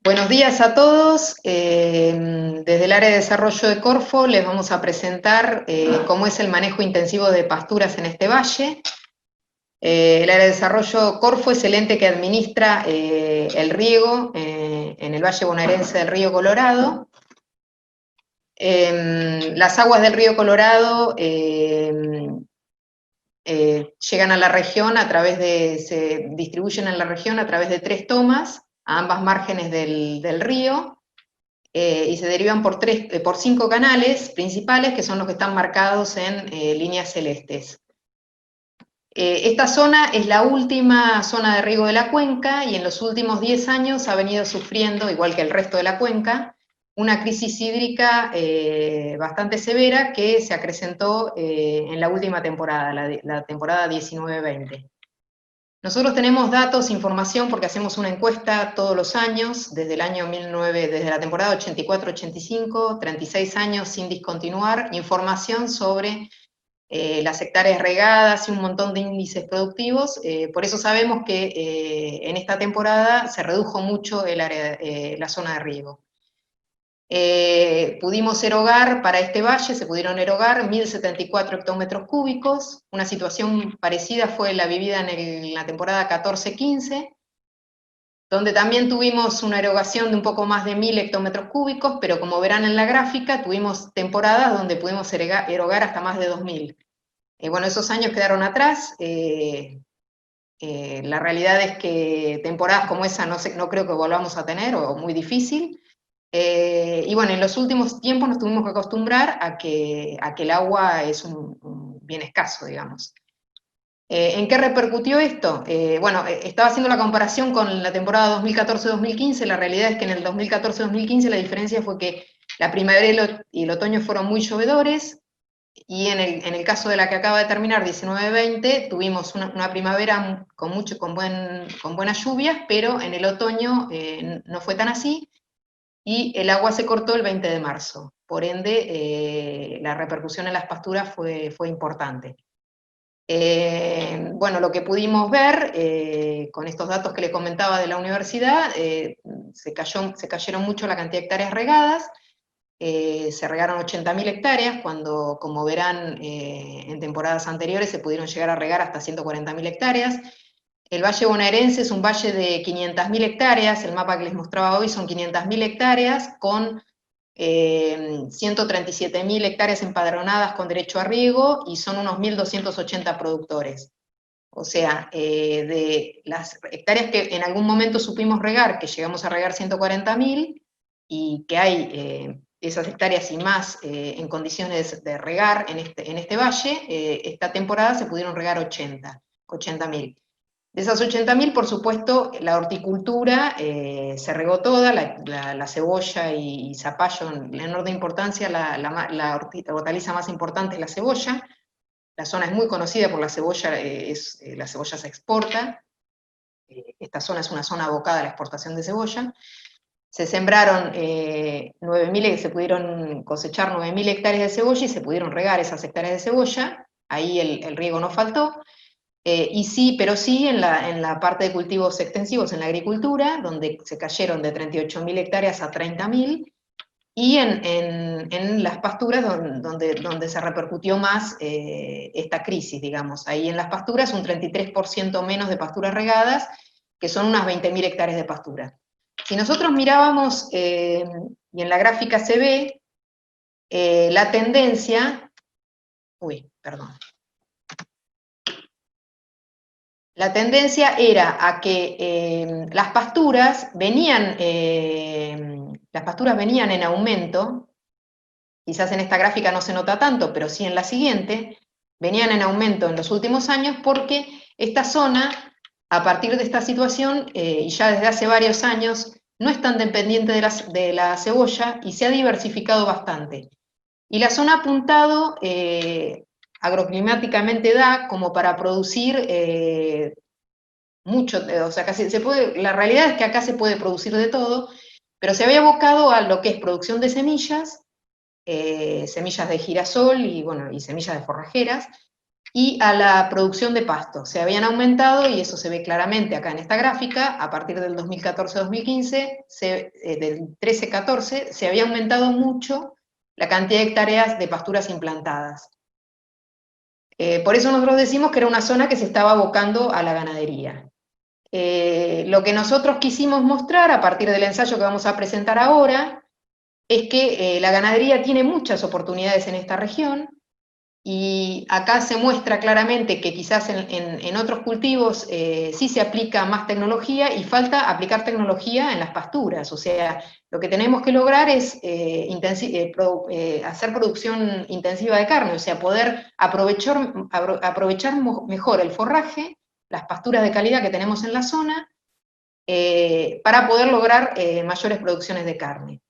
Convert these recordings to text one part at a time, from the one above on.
Buenos días a todos. Desde el área de desarrollo de Corfo les vamos a presentar cómo es el manejo intensivo de pasturas en este valle. El área de desarrollo Corfo es el ente que administra el riego en el valle bonaerense del río Colorado. Las aguas del río Colorado llegan a la región se distribuyen en la región a través de 3 tomas, a ambas márgenes del río, y se derivan por 5 canales principales, que son los que están marcados en líneas celestes. Esta zona es la última zona de riego de la cuenca, y en los últimos 10 años ha venido sufriendo, igual que el resto de la cuenca, una crisis hídrica bastante severa que se acrecentó en la última temporada, la temporada 19-20. Nosotros tenemos datos, información, porque hacemos una encuesta todos los años, desde la temporada 84-85, 36 años sin discontinuar, información sobre las hectáreas regadas y un montón de índices productivos. Por eso sabemos que en esta temporada se redujo mucho la zona de riego. Pudimos erogar para este valle, se pudieron erogar 1.074 hectómetros cúbicos. Una situación parecida fue la vivida en la temporada 14-15, donde también tuvimos una erogación de un poco más de 1.000 hectómetros cúbicos, pero como verán en la gráfica, tuvimos temporadas donde pudimos erogar hasta más de 2.000. Bueno, esos años quedaron atrás. La realidad es que temporadas como esa no creo que volvamos a tener, o muy difícil. Y bueno, en los últimos tiempos nos tuvimos que acostumbrar a que el agua es un bien escaso, digamos. ¿En qué repercutió esto? Bueno, estaba haciendo la comparación con la temporada 2014-2015, la realidad es que en el 2014-2015 la diferencia fue que la primavera y el otoño fueron muy llovedores, y en el caso de la que acaba de terminar, 19-20, tuvimos una primavera con buenas lluvias, pero en el otoño no fue tan así, y el agua se cortó el 20 de marzo. Por ende, la repercusión en las pasturas fue importante. Bueno, lo que pudimos ver con estos datos que le comentaba de la universidad, se cayeron mucho la cantidad de hectáreas regadas. Se regaron 80.000 hectáreas, cuando, como verán, en temporadas anteriores se pudieron llegar a regar hasta 140.000 hectáreas. El valle bonaerense es un valle de 500.000 hectáreas, el mapa que les mostraba hoy son 500.000 hectáreas, con 137.000 hectáreas empadronadas con derecho a riego, y son unos 1.280 productores. O sea, de las hectáreas que en algún momento supimos regar, que llegamos a regar 140.000, y que hay esas hectáreas y más en condiciones de regar en este valle, esta temporada se pudieron regar 80.000. De esas 80.000, por supuesto, la horticultura se regó toda, la cebolla y zapallo en orden de importancia. La hortaliza más importante es la cebolla. La zona es muy conocida por la cebolla, la cebolla se exporta. Esta zona es una zona abocada a la exportación de cebolla. Se sembraron se pudieron cosechar 9.000 hectáreas de cebolla, y se pudieron regar esas hectáreas de cebolla. Ahí el riego no faltó. Pero sí en la parte de cultivos extensivos, en la agricultura, donde se cayeron de 38.000 hectáreas a 30.000, y en las pasturas donde se repercutió más esta crisis, digamos. Ahí en las pasturas un 33% menos de pasturas regadas, que son unas 20.000 hectáreas de pastura. Si nosotros mirábamos, y en la gráfica se ve la tendencia, la tendencia era a que las pasturas venían en aumento. Quizás en esta gráfica no se nota tanto, pero sí en la siguiente, venían en aumento en los últimos años, porque esta zona, a partir de esta situación, y ya desde hace varios años, no es tan dependiente de la cebolla, y se ha diversificado bastante. Y la zona apuntado agroclimáticamente da como para producir mucho, o sea, la realidad es que acá se puede producir de todo, pero se había abocado a lo que es producción de semillas, semillas de girasol y semillas de forrajeras, y a la producción de pasto. Se habían aumentado, y eso se ve claramente acá en esta gráfica, a partir del 2014-2015, del 13-14, se había aumentado mucho la cantidad de hectáreas de pasturas implantadas. Por eso nosotros decimos que era una zona que se estaba abocando a la ganadería. Lo que nosotros quisimos mostrar a partir del ensayo que vamos a presentar ahora es que la ganadería tiene muchas oportunidades en esta región, y acá se muestra claramente que quizás en otros cultivos sí se aplica más tecnología y falta aplicar tecnología en las pasturas. O sea, lo que tenemos que lograr es hacer producción intensiva de carne, o sea, poder aprovechar mejor el forraje, las pasturas de calidad que tenemos en la zona, para poder lograr mayores producciones de carne.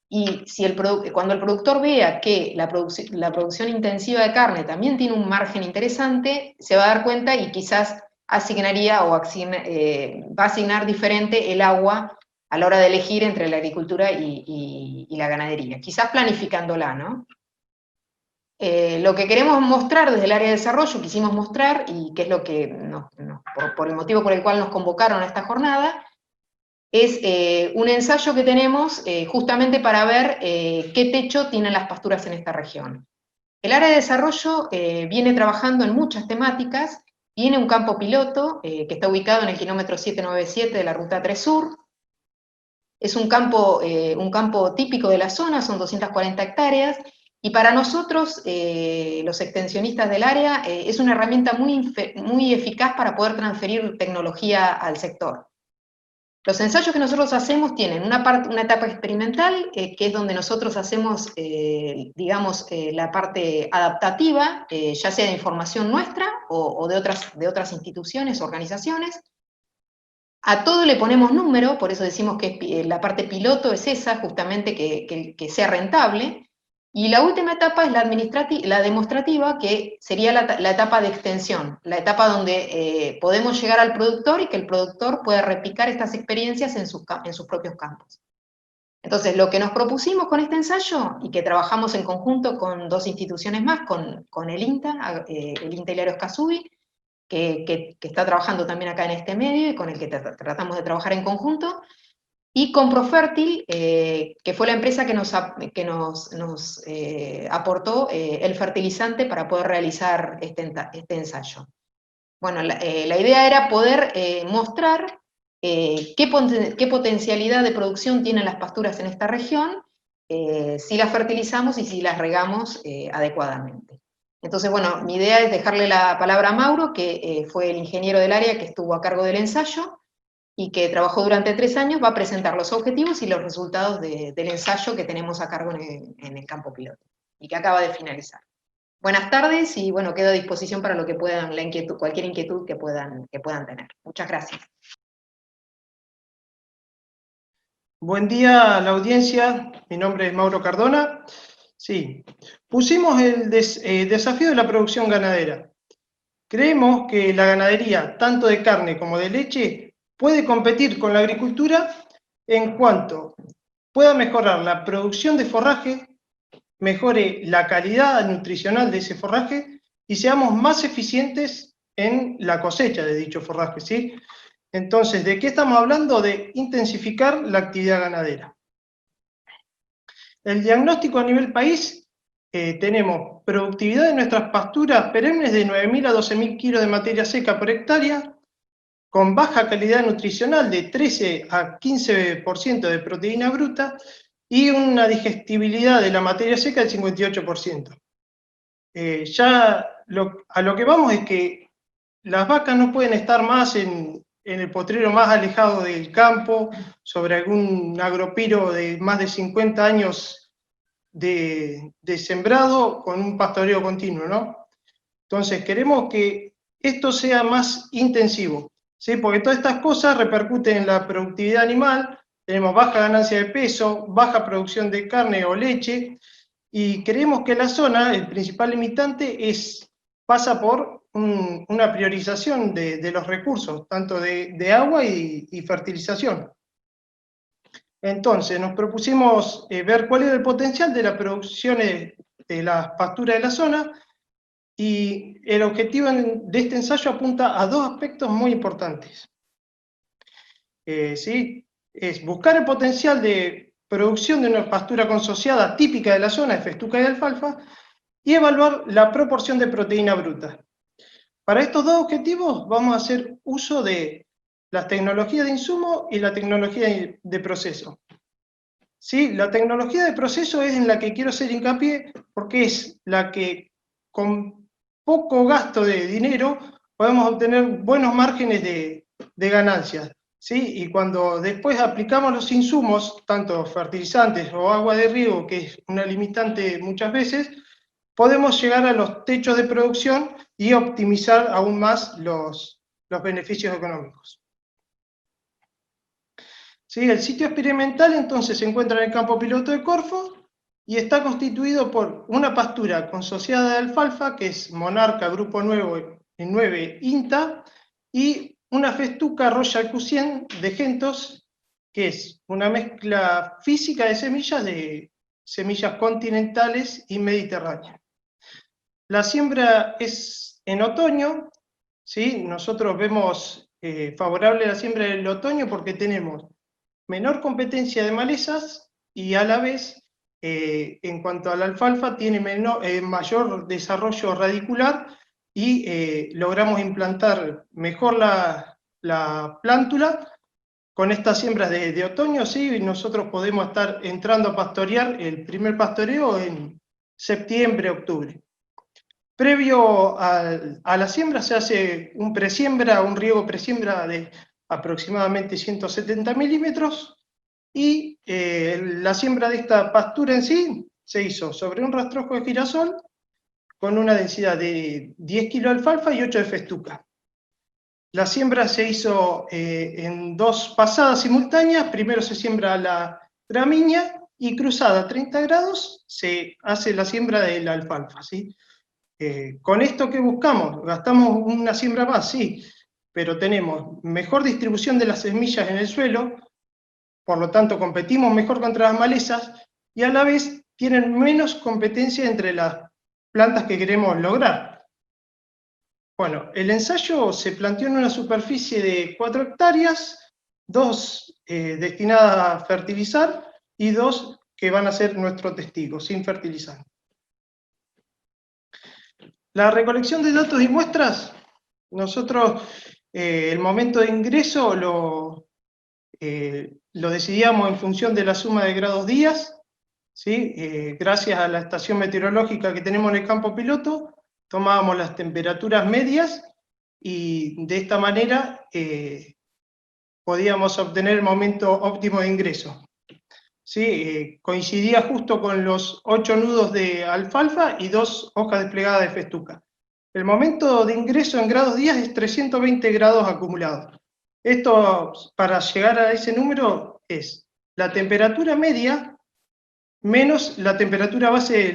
Y si cuando el productor vea que la producción intensiva de carne también tiene un margen interesante, se va a dar cuenta y quizás asignaría o va a asignar diferente el agua a la hora de elegir entre la agricultura y la ganadería, quizás planificándola, ¿no? Lo que queremos mostrar desde el área de desarrollo, quisimos mostrar, y que es lo que por el motivo por el cual nos convocaron a esta jornada, es un ensayo que tenemos justamente para ver qué techo tienen las pasturas en esta región. El área de desarrollo viene trabajando en muchas temáticas, tiene un campo piloto que está ubicado en el kilómetro 797 de la Ruta 3 Sur. Es un campo típico de la zona, son 240 hectáreas, y para nosotros, los extensionistas del área, es una herramienta muy eficaz para poder transferir tecnología al sector. Los ensayos que nosotros hacemos tienen una etapa experimental, que es donde nosotros hacemos, digamos, la parte adaptativa, ya sea de información nuestra o de otras instituciones, organizaciones. A todo le ponemos número, por eso decimos que la parte piloto es esa, justamente que sea rentable. Y la última etapa es la demostrativa, que sería la etapa de extensión, la etapa donde podemos llegar al productor y que el productor pueda replicar estas experiencias en sus propios campos. Entonces, lo que nos propusimos con este ensayo, y que trabajamos en conjunto con dos instituciones más, con el INTA, el INTA Hilario Escazubí, que está trabajando también acá en este medio y con el que tratamos de trabajar en conjunto, y con Profértil, que fue la empresa que nos aportó el fertilizante para poder realizar este ensayo. Bueno, la idea era poder mostrar qué potencialidad de producción tienen las pasturas en esta región, si las fertilizamos y si las regamos adecuadamente. Entonces, bueno, mi idea es dejarle la palabra a Mauro, que fue el ingeniero del área que estuvo a cargo del ensayo, y que trabajó durante 3 años, va a presentar los objetivos y los resultados del ensayo que tenemos a cargo en el campo piloto, y que acaba de finalizar. Buenas tardes, y bueno, quedo a disposición para lo que puedan, cualquier inquietud que puedan tener. Muchas gracias. Buen día a la audiencia, mi nombre es Mauro Cardona. Sí, pusimos el desafío de la producción ganadera. Creemos que la ganadería, tanto de carne como de leche, puede competir con la agricultura en cuanto pueda mejorar la producción de forraje, mejore la calidad nutricional de ese forraje y seamos más eficientes en la cosecha de dicho forraje, ¿sí? Entonces, ¿de qué estamos hablando? De intensificar la actividad ganadera. El diagnóstico a nivel país, tenemos productividad de nuestras pasturas perennes de 9.000 a 12.000 kilos de materia seca por hectárea, con baja calidad nutricional de 13 a 15% de proteína bruta y una digestibilidad de la materia seca del 58%. A lo que vamos es que las vacas no pueden estar más en el potrero más alejado del campo, sobre algún agropiro de más de 50 años de sembrado con un pastoreo continuo, ¿no? Entonces queremos que esto sea más intensivo, ¿sí? Porque todas estas cosas repercuten en la productividad animal, tenemos baja ganancia de peso, baja producción de carne o leche, y creemos que la zona, el principal limitante pasa por una priorización de los recursos, tanto de agua y fertilización. Entonces, nos propusimos ver cuál era el potencial de las producciones de las pasturas de la zona, y el objetivo de este ensayo apunta a dos aspectos muy importantes. ¿Sí? Es buscar el potencial de producción de una pastura consociada típica de la zona de festuca y de alfalfa, y evaluar la proporción de proteína bruta. Para estos dos objetivos vamos a hacer uso de las tecnologías de insumo y la tecnología de proceso. ¿Sí? La tecnología de proceso es en la que quiero hacer hincapié porque es la que con poco gasto de dinero podemos obtener buenos márgenes de ganancias. ¿Sí? Y cuando después aplicamos los insumos, tanto fertilizantes o agua de riego, que es una limitante muchas veces, podemos llegar a los techos de producción y optimizar aún más los beneficios económicos. ¿Sí? El sitio experimental entonces se encuentra en el campo piloto de Corfo y está constituido por una pastura consociada de alfalfa, que es Monarca Grupo 9 INTA, y una festuca Royal Q100 de Gentos, que es una mezcla física de semillas continentales y mediterráneas. La siembra es en otoño, ¿sí? Nosotros vemos favorable la siembra en el otoño porque tenemos menor competencia de malezas y a la vez, en cuanto a la alfalfa, tiene mayor desarrollo radicular y logramos implantar mejor la plántula. Con estas siembras de otoño, sí, nosotros podemos estar entrando a pastorear el primer pastoreo en septiembre, octubre. Previo a la siembra se hace un riego presiembra de aproximadamente 170 milímetros, y la siembra de esta pastura en sí se hizo sobre un rastrojo de girasol con una densidad de 10 kilos de alfalfa y 8 de festuca. La siembra se hizo en dos pasadas simultáneas. Primero se siembra la gramínea y cruzada a 30 grados se hace la siembra de la alfalfa, ¿sí? ¿Con esto qué buscamos? ¿Gastamos una siembra más? Sí, pero tenemos mejor distribución de las semillas en el suelo, por lo tanto competimos mejor contra las malezas, y a la vez tienen menos competencia entre las plantas que queremos lograr. Bueno, el ensayo se planteó en una superficie de 4 hectáreas, 2 destinadas a fertilizar y 2 que van a ser nuestro testigo, sin fertilizante. La recolección de datos y muestras, nosotros el momento de ingreso lo decidíamos en función de la suma de grados días, ¿sí? Gracias a la estación meteorológica que tenemos en el campo piloto, tomábamos las temperaturas medias y de esta manera podíamos obtener el momento óptimo de ingreso. ¿Sí? Coincidía justo con los 8 nudos de alfalfa y 2 hojas desplegadas de festuca. El momento de ingreso en grados días es 320 grados acumulados. Esto, para llegar a ese número, es la temperatura media menos la temperatura base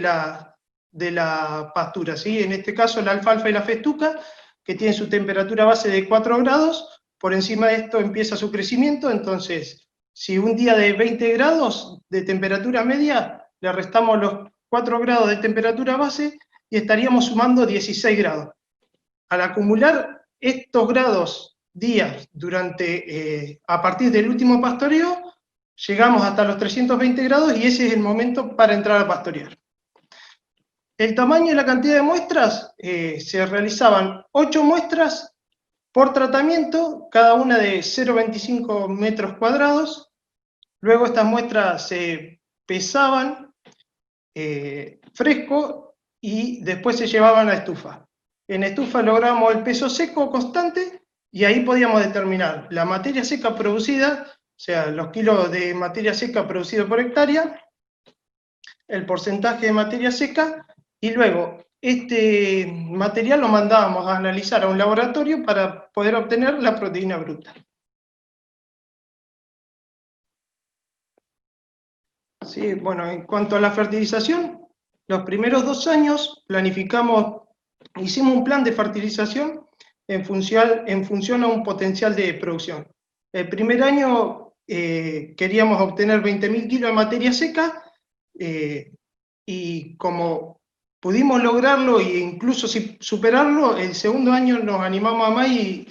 de la pastura, ¿sí? En este caso la alfalfa y la festuca, que tienen su temperatura base de 4 grados, por encima de esto empieza su crecimiento. Entonces, si un día de 20 grados de temperatura media, le restamos los 4 grados de temperatura base y estaríamos sumando 16 grados. Al acumular estos grados días a partir del último pastoreo, llegamos hasta los 320 grados y ese es el momento para entrar a pastorear. El tamaño y la cantidad de muestras, se realizaban 8 muestras por tratamiento, cada una de 0,25 metros cuadrados. Luego estas muestras se pesaban fresco y después se llevaban a estufa. En estufa logramos el peso seco constante y ahí podíamos determinar la materia seca producida, o sea, los kilos de materia seca producidos por hectárea, el porcentaje de materia seca, y luego este material lo mandábamos a analizar a un laboratorio para poder obtener la proteína bruta. Sí, bueno, en cuanto a la fertilización, los primeros 2 años hicimos un plan de fertilización en función a un potencial de producción. El primer año queríamos obtener 20.000 kilos de materia seca, y como pudimos lograrlo e incluso superarlo. El segundo año nos animamos a más y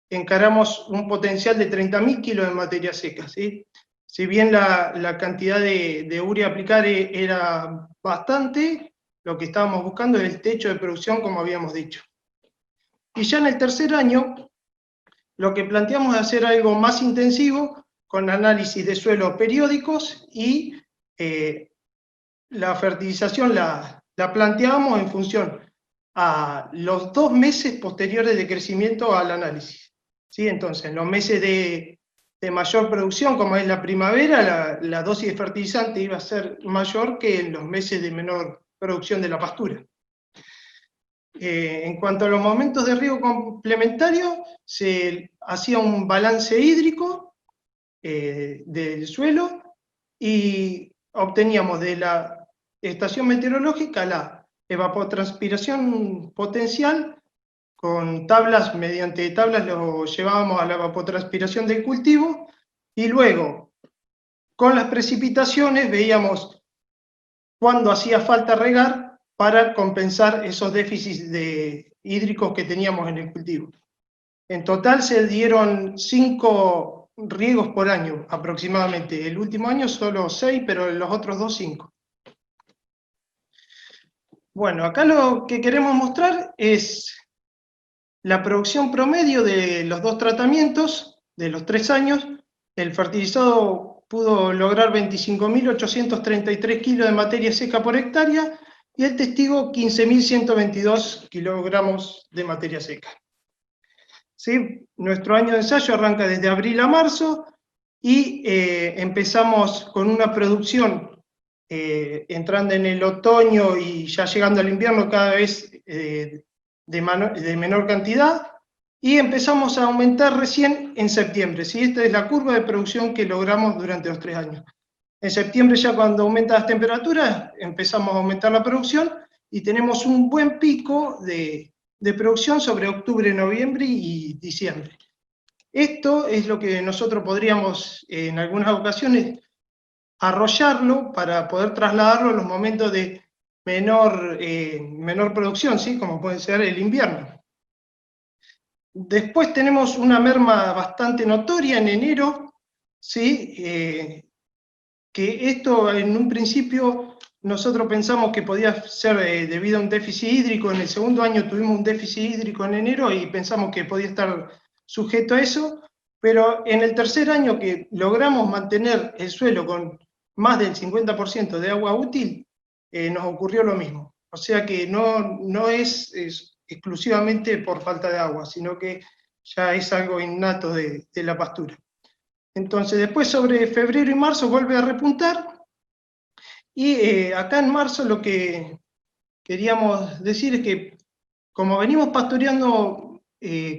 encaramos un potencial de 30.000 kilos de materia seca, ¿sí? Si bien la cantidad de urea a aplicar era bastante, lo que estábamos buscando es el techo de producción, como habíamos dicho. Y ya en el tercer año, lo que planteamos es hacer algo más intensivo, con análisis de suelo periódicos, y la fertilización la planteamos en función a los 2 meses posteriores de crecimiento al análisis, ¿sí? Entonces, en los meses de mayor producción, como es la primavera, la dosis de fertilizante iba a ser mayor que en los meses de menor producción de la pastura. En cuanto a los momentos de riego complementario, se hacía un balance hídrico del suelo y obteníamos de la estación meteorológica la evapotranspiración potencial. Con tablas, mediante tablas lo llevábamos a la evapotranspiración del cultivo, y luego con las precipitaciones veíamos cuándo hacía falta regar para compensar esos déficits hídricos que teníamos en el cultivo. En total se dieron 5 riegos por año aproximadamente. El último año solo 6, pero los otros 2, 5. Bueno, acá lo que queremos mostrar es la producción promedio de los 2 tratamientos, de los 3 años. El fertilizado pudo lograr 25.833 kilos de materia seca por hectárea, y el testigo 15.122 kilogramos de materia seca. ¿Sí? Nuestro año de ensayo arranca desde abril a marzo, y empezamos con una producción entrando en el otoño y ya llegando al invierno cada vez de menor cantidad, y empezamos a aumentar recién en septiembre, ¿sí? Esta es la curva de producción que logramos durante los 3 años. En septiembre, ya cuando aumentan las temperaturas, empezamos a aumentar la producción, y tenemos un buen pico de producción sobre octubre, noviembre y diciembre. Esto es lo que nosotros podríamos, en algunas ocasiones, arrollarlo para poder trasladarlo a los momentos de menor producción, ¿sí? Como puede ser el invierno. Después tenemos una merma bastante notoria en enero, ¿sí? Que esto en un principio nosotros pensamos que podía ser debido a un déficit hídrico. En el segundo año tuvimos un déficit hídrico en enero y pensamos que podía estar sujeto a eso, pero en el tercer año que logramos mantener el suelo con más del 50% de agua útil, nos ocurrió lo mismo. O sea que no es exclusivamente por falta de agua, sino que ya es algo innato de la pastura. Entonces, después sobre febrero y marzo vuelve a repuntar, y acá en marzo lo que queríamos decir es que, como venimos pastoreando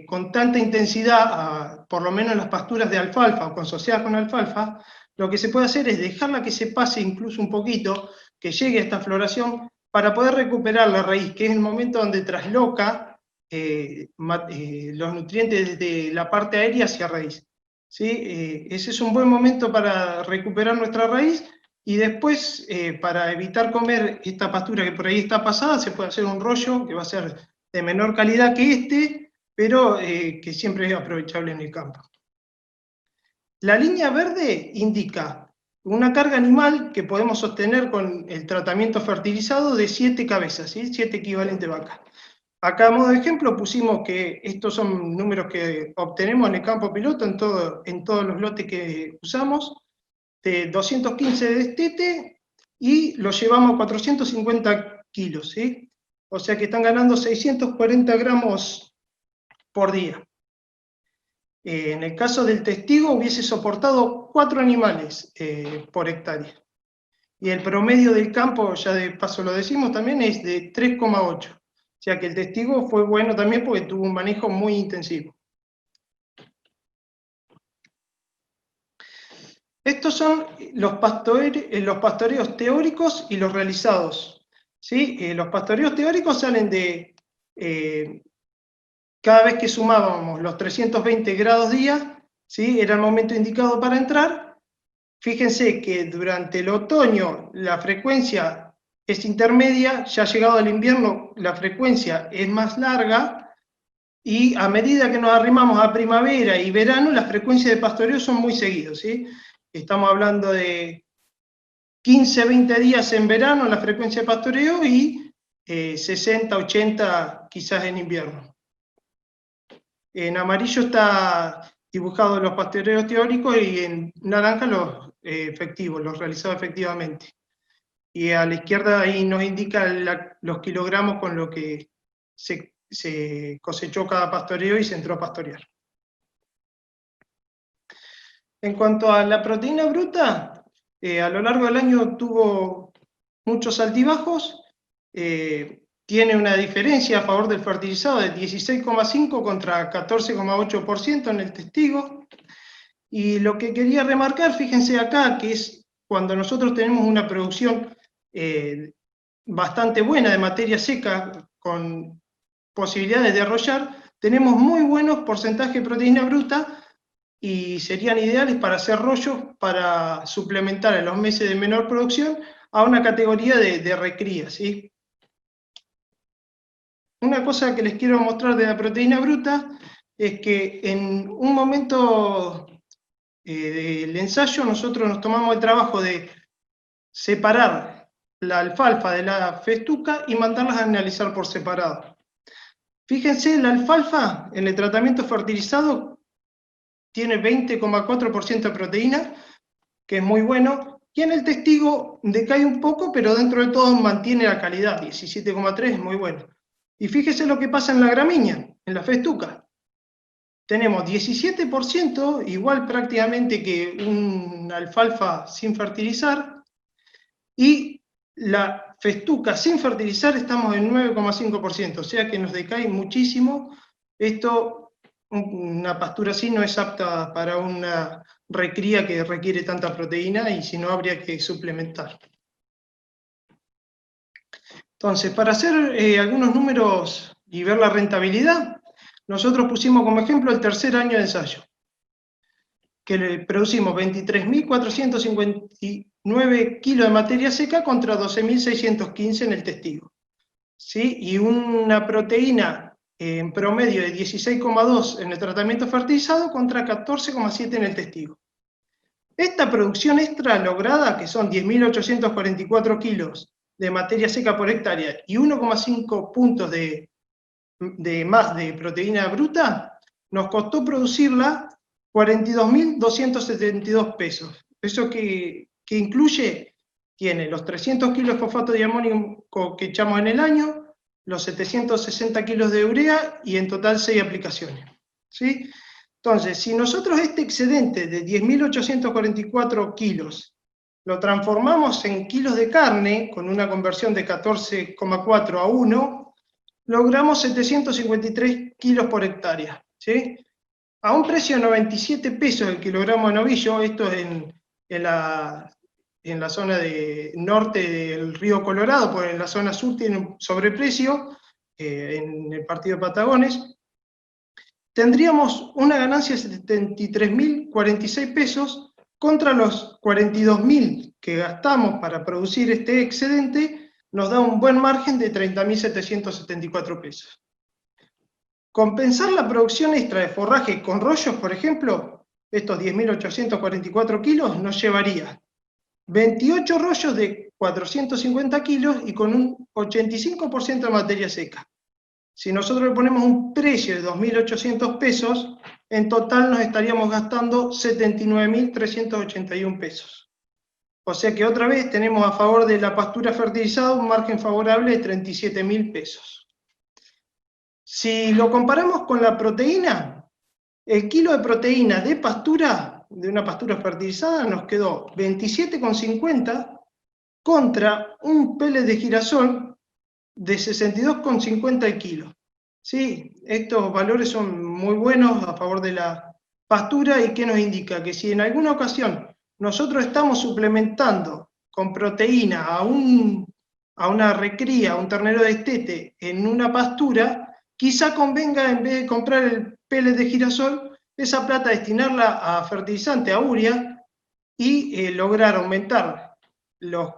con tanta intensidad, por lo menos las pasturas de alfalfa o asociadas con alfalfa, lo que se puede hacer es dejarla que se pase incluso un poquito, que llegue a esta floración, para poder recuperar la raíz, que es el momento donde trasloca los nutrientes desde la parte aérea hacia raíz, ¿sí? Ese es un buen momento para recuperar nuestra raíz, y después, para evitar comer esta pastura que por ahí está pasada, se puede hacer un rollo que va a ser de menor calidad que este, pero que siempre es aprovechable en el campo. La línea verde indica una carga animal que podemos sostener con el tratamiento fertilizado de 7 cabezas, ¿sí? 7 equivalentes vacas. Acá, a modo de ejemplo, pusimos que estos son números que obtenemos en el campo piloto, en todos los lotes que usamos, de 215 de destete, y lo llevamos a 450 kilos, ¿sí? O sea que están ganando 640 gramos por día. En el caso del testigo hubiese soportado 4 animales por hectárea. Y el promedio del campo, ya de paso lo decimos también, es de 3,8. O sea que el testigo fue bueno también porque tuvo un manejo muy intensivo. Estos son los pastoreos teóricos y los realizados, ¿sí? Los pastoreos teóricos salen de cada vez que sumábamos los 320 grados día, ¿sí? Era el momento indicado para entrar. Fíjense que durante el otoño la frecuencia es intermedia, ya llegado el invierno la frecuencia es más larga, y a medida que nos arrimamos a primavera y verano, las frecuencias de pastoreo son muy seguidos, ¿sí? Estamos hablando de 15, 20 días en verano la frecuencia de pastoreo y 60, 80 quizás en invierno. En amarillo está dibujado los pastoreos teóricos y en naranja los efectivos, los realizados efectivamente. Y a la izquierda ahí nos indica los kilogramos con lo que se cosechó cada pastoreo y se entró a pastorear. En cuanto a la proteína bruta, a lo largo del año tuvo muchos altibajos, tiene una diferencia a favor del fertilizado de 16,5 contra 14,8% en el testigo, y lo que quería remarcar, fíjense acá, que es cuando nosotros tenemos una producción bastante buena de materia seca, con posibilidades de arrollar, tenemos muy buenos porcentajes de proteína bruta, y serían ideales para hacer rollos para suplementar en los meses de menor producción a una categoría de recría, ¿sí? Una cosa que les quiero mostrar de la proteína bruta es que en un momento del ensayo nosotros nos tomamos el trabajo de separar la alfalfa de la festuca y mandarlas a analizar por separado. Fíjense, la alfalfa en el tratamiento fertilizado tiene 20,4% de proteína, que es muy bueno, y en el testigo decae un poco, pero dentro de todo mantiene la calidad, 17,3 es muy bueno. Y fíjese lo que pasa en la gramínea, en la festuca. Tenemos 17%, igual prácticamente que una alfalfa sin fertilizar, y la festuca sin fertilizar estamos en 9,5%, o sea que nos decae muchísimo. Esto, una pastura así no es apta para una recría que requiere tanta proteína, y si no habría que suplementar. Entonces, para hacer algunos números y ver la rentabilidad, nosotros pusimos como ejemplo el tercer año de ensayo, que le producimos 23.459 kilos de materia seca contra 12.615 en el testigo, ¿sí? Y una proteína en promedio de 16,2 en el tratamiento fertilizado contra 14,7 en el testigo. Esta producción extra lograda, que son 10.844 kilos de materia seca por hectárea y 1,5 puntos de más de proteína bruta, nos costó producirla 42.272 pesos. Eso que incluye, tiene los 300 kilos de fosfato de amonio que echamos en el año, los 760 kilos de urea y en total 6 aplicaciones, ¿sí? Entonces, si nosotros este excedente de 10.844 kilos lo transformamos en kilos de carne, con una conversión de 14,4 a 1, logramos 753 kilos por hectárea, ¿sí? A un precio de 97 pesos el kilogramo de novillo, esto es en la zona norte del río Colorado, porque en la zona sur tiene un sobreprecio, en el partido de Patagones, tendríamos una ganancia de 73.046 pesos contra los 42.000 que gastamos para producir este excedente, nos da un buen margen de 30.774 pesos. Compensar la producción extra de forraje con rollos, por ejemplo, estos 10.844 kilos, nos llevaría 28 rollos de 450 kilos y con un 85% de materia seca. Si nosotros le ponemos un precio de 2.800 pesos, en total nos estaríamos gastando 79.381 pesos. O sea que otra vez tenemos a favor de la pastura fertilizada un margen favorable de 37.000 pesos. Si lo comparamos con la proteína, el kilo de proteína de pastura, de una pastura fertilizada, nos quedó 27,50 contra un pellet de girasol de 62,50 el kilo. ¿Sí? Estos valores son muy buenos a favor de la pastura, y que nos indica que si en alguna ocasión nosotros estamos suplementando con proteína a una recría, a un ternero de destete en una pastura, quizá convenga, en vez de comprar el pellet de girasol, esa plata destinarla a fertilizante, a urea, y lograr aumentar los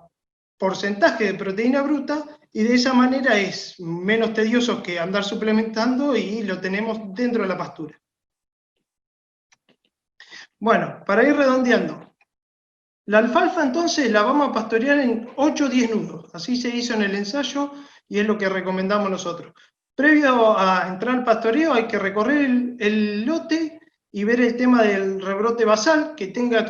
porcentaje de proteína bruta, y de esa manera es menos tedioso que andar suplementando y lo tenemos dentro de la pastura. Bueno, para ir redondeando, la alfalfa entonces la vamos a pastorear en 8 o 10 nudos, así se hizo en el ensayo y es lo que recomendamos nosotros. Previo a entrar al pastoreo hay que recorrer el lote y ver el tema del rebrote basal, que tenga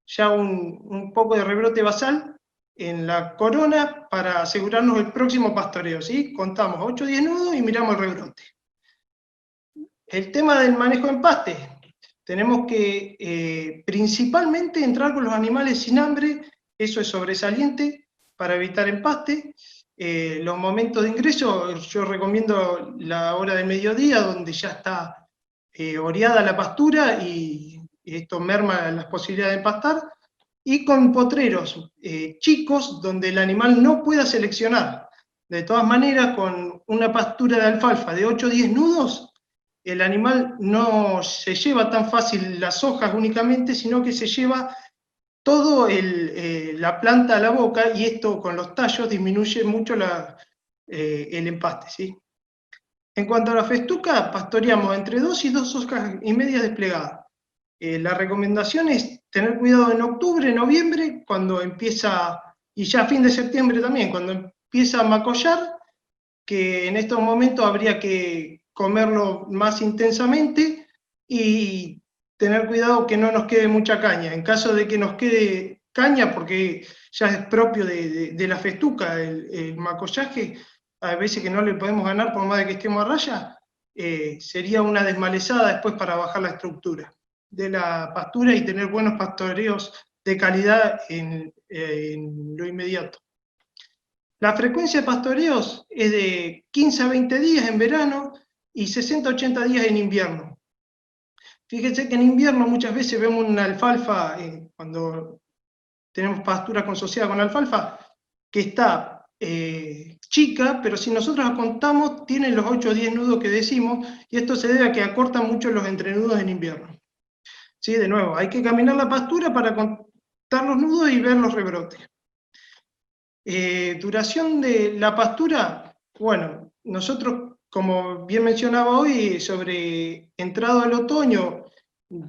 ya un poco de rebrote basal en la corona para asegurarnos el próximo pastoreo, ¿sí? Contamos 8 o 10 nudos y miramos el rebrote. El tema del manejo de empaste. Tenemos que principalmente entrar con los animales sin hambre, eso es sobresaliente para evitar empaste. Los momentos de ingreso, yo recomiendo la hora del mediodía, donde ya está oreada la pastura y esto merma las posibilidades de empastar, y con potreros chicos, donde el animal no pueda seleccionar. De todas maneras, con una pastura de alfalfa de 8 o 10 nudos, el animal no se lleva tan fácil las hojas únicamente, sino que se lleva todo la planta a la boca, y esto con los tallos disminuye mucho el empaste, ¿sí? En cuanto a la festuca, pastoreamos entre 2 y 2 hojas y media desplegadas. La recomendación es tener cuidado en octubre, noviembre, cuando empieza, y ya a fin de septiembre también, cuando empieza a macollar, que en estos momentos habría que comerlo más intensamente y tener cuidado que no nos quede mucha caña. En caso de que nos quede caña, porque ya es propio de la festuca, el macollaje, a veces que no le podemos ganar por más de que estemos a raya, sería una desmalezada después para bajar la estructura de la pastura y tener buenos pastoreos de calidad en lo inmediato. La frecuencia de pastoreos es de 15 a 20 días en verano y 60 a 80 días en invierno. Fíjense que en invierno muchas veces vemos una alfalfa, cuando tenemos pastura consociada con alfalfa, que está chica, pero si nosotros la contamos, tiene los 8 o 10 nudos que decimos, y esto se debe a que acortan mucho los entrenudos en invierno. ¿Sí? De nuevo, hay que caminar la pastura para contar los nudos y ver los rebrotes. Duración de la pastura, bueno, nosotros, como bien mencionaba hoy, sobre entrado el otoño,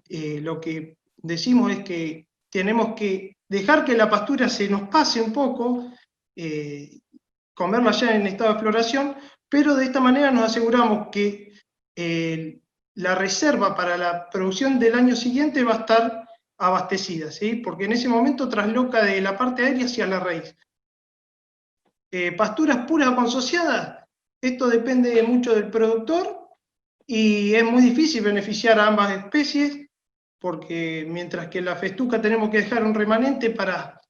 lo que decimos es que tenemos que dejar que la pastura se nos pase un poco, comerla ya en estado de floración, pero de esta manera nos aseguramos que la reserva para la producción del año siguiente va a estar abastecida, ¿sí? Porque en ese momento trasloca de la parte aérea hacia la raíz. Pasturas puras o consociadas, esto depende mucho del productor y es muy difícil beneficiar a ambas especies, porque mientras que en la festuca tenemos que dejar un remanente para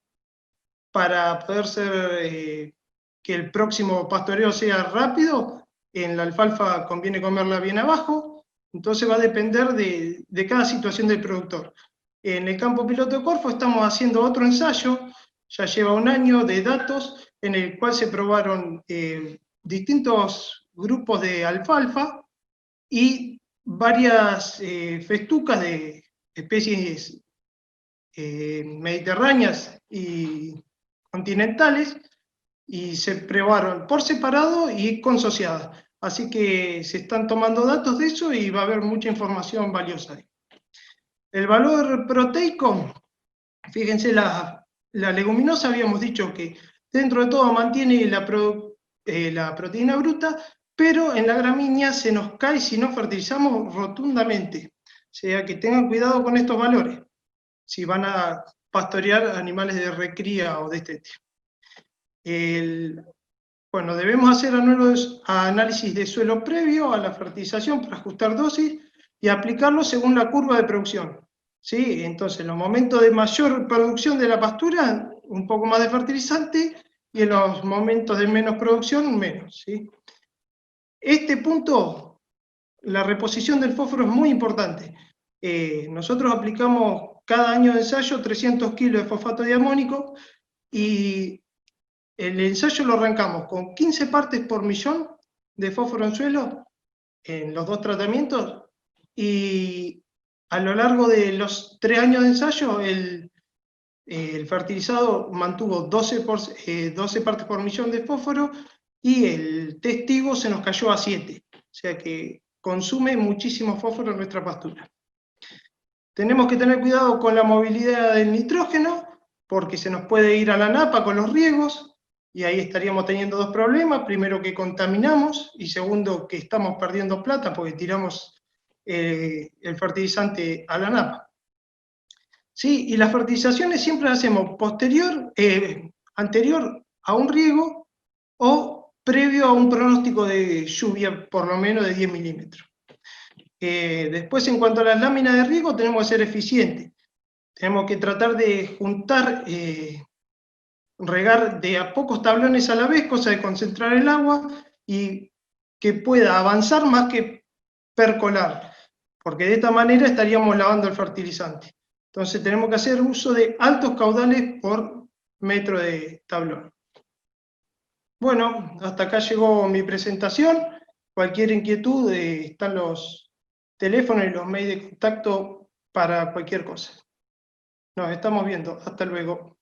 poder ser, que el próximo pastoreo sea rápido, en la alfalfa conviene comerla bien abajo, entonces va a depender de cada situación del productor. En el campo piloto de Corfo estamos haciendo otro ensayo, ya lleva un año de datos, en el cual se probaron distintos grupos de alfalfa y varias festucas de especies mediterráneas y continentales, y se probaron por separado y consociadas. Así que se están tomando datos de eso y va a haber mucha información valiosa ahí. El valor proteico, fíjense, la leguminosa habíamos dicho que dentro de todo mantiene la proteína bruta, pero en la gramínea se nos cae si no fertilizamos rotundamente. O sea que tengan cuidado con estos valores, si van a pastorear animales de recría o de estete. Bueno, debemos hacer análisis de suelo previo a la fertilización para ajustar dosis y aplicarlo según la curva de producción. ¿Sí? Entonces, en los momentos de mayor producción de la pastura, un poco más de fertilizante, y en los momentos de menos producción, menos. ¿Sí? Este punto, la reposición del fósforo es muy importante. Nosotros aplicamos cada año de ensayo 300 kilos de fosfato diamónico, y el ensayo lo arrancamos con 15 partes por millón de fósforo en suelo en los 2 tratamientos, y a lo largo de los 3 años de ensayo el fertilizado mantuvo 12 partes por millón de fósforo y el testigo se nos cayó a 7. O sea que consume muchísimo fósforo en nuestra pastura. Tenemos que tener cuidado con la movilidad del nitrógeno, porque se nos puede ir a la napa con los riegos, y ahí estaríamos teniendo dos problemas. Primero, que contaminamos, y segundo, que estamos perdiendo plata porque tiramos el fertilizante a la napa. ¿Sí? Y las fertilizaciones siempre las hacemos anterior a un riego o previo a un pronóstico de lluvia por lo menos de 10 milímetros. Después, en cuanto a las láminas de riego, tenemos que ser eficientes. Tenemos que tratar de juntar, regar de a pocos tablones a la vez, cosa de concentrar el agua y que pueda avanzar más que percolar, porque de esta manera estaríamos lavando el fertilizante. Entonces tenemos que hacer uso de altos caudales por metro de tablón. Bueno, hasta acá llegó mi presentación. Cualquier inquietud, están los teléfonos y los mails de contacto para cualquier cosa. Nos estamos viendo. Hasta luego.